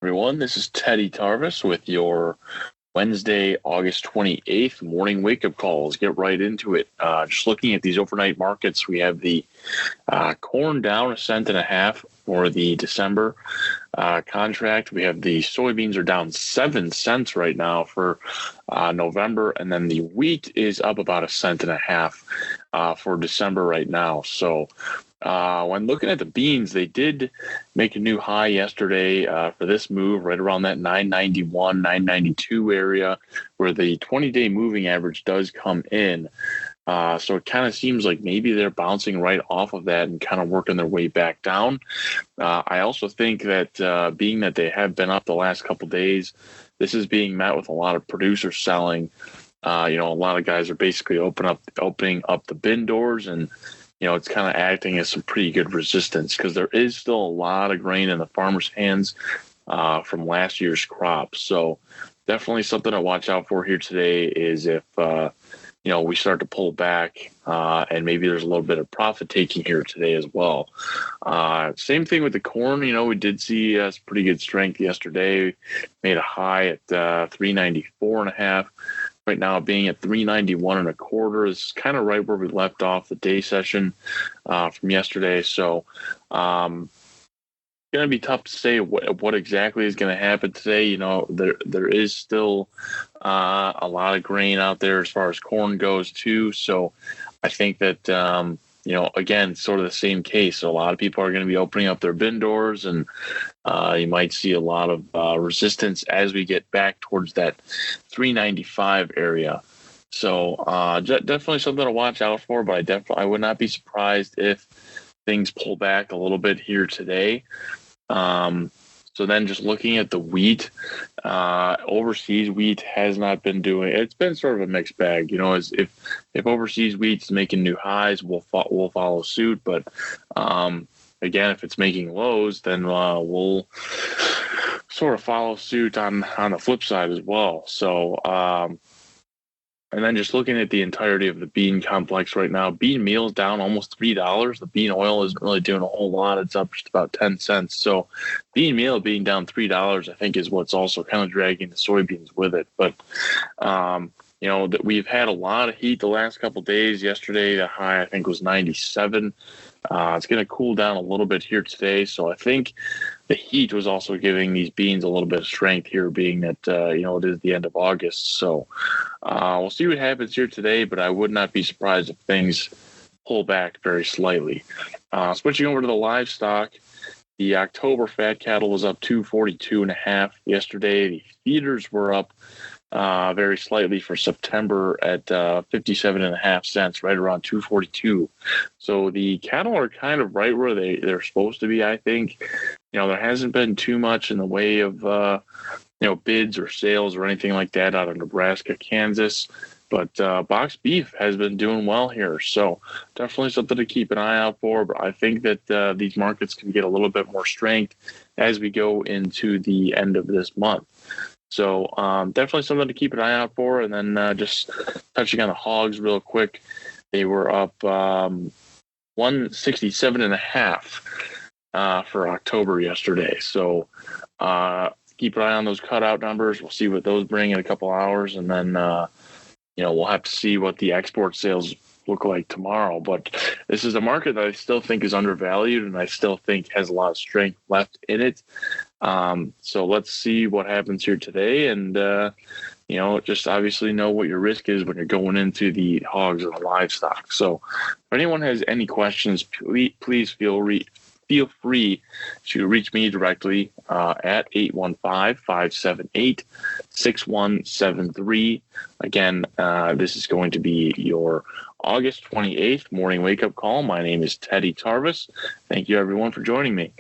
Everyone, this is Teddy Tarvis with your Wednesday, August 28th morning wake-up call. Let's get right into it. Just looking at these overnight markets, we have the corn down 1.5 cents for the December contract. We have the soybeans are down 7 cents right now for November, and then the wheat is up about 1.5 cents for December right now. So when looking at the beans, they did make a new high yesterday for this move right around that 991, 992 area where the 20-day moving average does come in. So it kind of seems like maybe they're bouncing right off of that and kind of working their way back down. I also think that being that they have been up the last couple of days, this is being met with a lot of producers selling. A lot of guys are basically opening up the bin doors, and it's kind of acting as some pretty good resistance because there is still a lot of grain in the farmers' hands from last year's crop. So definitely something to watch out for here today is if we start to pull back and maybe there's a little bit of profit taking here today as well. Same thing with the corn. We did see some pretty good strength yesterday. Made a high at 394.5. Right now being at 391.25 is kind of right where we left off the day session from yesterday. So going to be tough to say what exactly is going to happen today. There is still a lot of grain out there as far as corn goes too. So I think that again, sort of the same case. So a lot of people are going to be opening up their bin doors, and you might see a lot of resistance as we get back towards that 395 area. So definitely something to watch out for, but I would not be surprised if things pull back a little bit here today. So then just looking at the wheat, overseas wheat has not been doing, it's been sort of a mixed bag, as if overseas wheat's making new highs, we'll follow suit. But again, if it's making lows, then we'll sort of follow suit on the flip side as well. So, and then just looking at the entirety of the bean complex right now, bean meal is down almost $3. The bean oil isn't really doing a whole lot. It's up just about 10 cents. So bean meal being down $3, I think, is what's also kind of dragging the soybeans with it. But, that we've had a lot of heat the last couple of days. Yesterday, the high, I think, was 97. It's going to cool down a little bit here today. So I think the heat was also giving these beans a little bit of strength here, being that, it is the end of August. So we'll see what happens here today, but I would not be surprised if things pull back very slightly. Switching over to the livestock, the October fat cattle was up 242.5 yesterday. The feeders were up very slightly for September at 57.5 cents, right around 242. So the cattle are kind of right where they're supposed to be, I think. There hasn't been too much in the way of bids or sales or anything like that out of Nebraska, Kansas. But box beef has been doing well here. So definitely something to keep an eye out for. But I think that these markets can get a little bit more strength as we go into the end of this month. So definitely something to keep an eye out for. And then just touching on the hogs real quick, they were up 167.5 for October yesterday. So keep an eye on those cutout numbers. We'll see what those bring in a couple hours. And then, we'll have to see what the export sales look like tomorrow. But this is a market that I still think is undervalued, and I still think has a lot of strength left in it. So let's see what happens here today, and just obviously know what your risk is when you're going into the hogs and the livestock. So if anyone has any questions, please feel free to reach me directly at 815-578-6173. Again, this is going to be your August 28th morning wake-up call. My name is Teddy Tarvis. Thank you, everyone, for joining me.